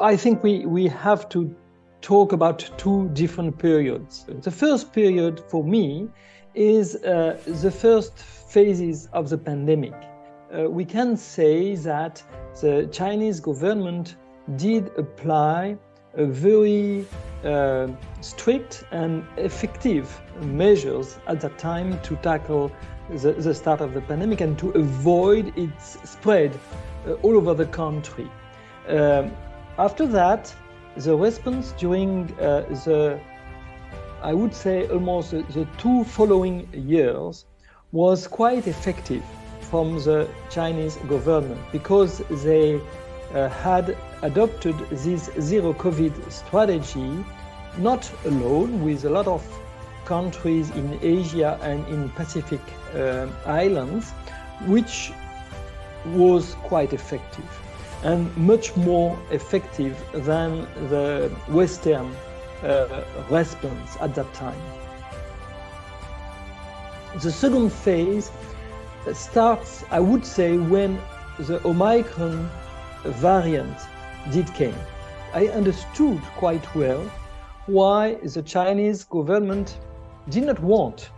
I think we have to talk about two different periods. The first period for me is the first phases of the pandemic. We can say that the Chinese government did apply a very strict and effective measures at that time to tackle the start of the pandemic and to avoid its spread all over the country. After that, the response during I would say almost the two following years was quite effective from the Chinese government because they had adopted this zero COVID strategy, not alone, with a lot of countries in Asia and in Pacific islands, which was quite effective and much more effective than the Western response at that time. The second phase starts, I would say, when the Omicron variant came. I understood quite well why the Chinese government did not want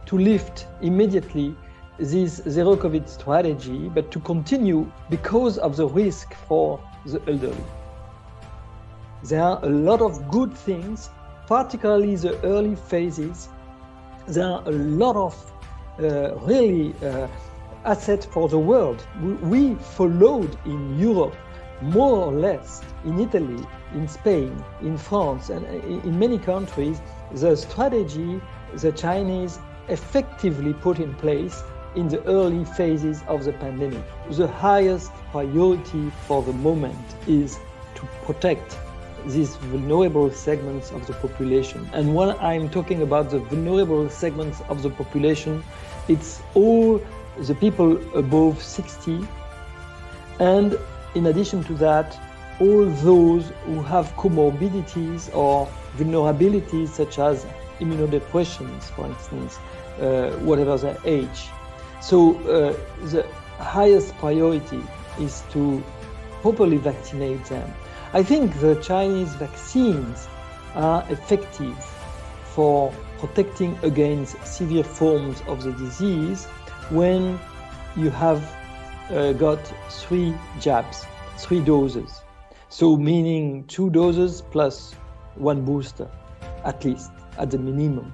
to lift immediately this zero COVID strategy, but to continue because of the risk for the elderly. There are a lot of good things, particularly the early phases. There are a lot of really assets for the world. We followed in Europe, more or less, in Italy, in Spain, in France, and in many countries, the strategy the Chinese effectively put in place in the early phases of the pandemic. The highest priority for the moment is to protect these vulnerable segments of the population. And when I'm talking about the vulnerable segments of the population, it's all the people above 60, and in addition to that, all those who have comorbidities or vulnerabilities such as immunodepressions, for instance, whatever their age. So the highest priority is to properly vaccinate them. I think the Chinese vaccines are effective for protecting against severe forms of the disease when you have got 3 jabs, 3 doses. So meaning 2 doses plus 1 booster, at least, at the minimum.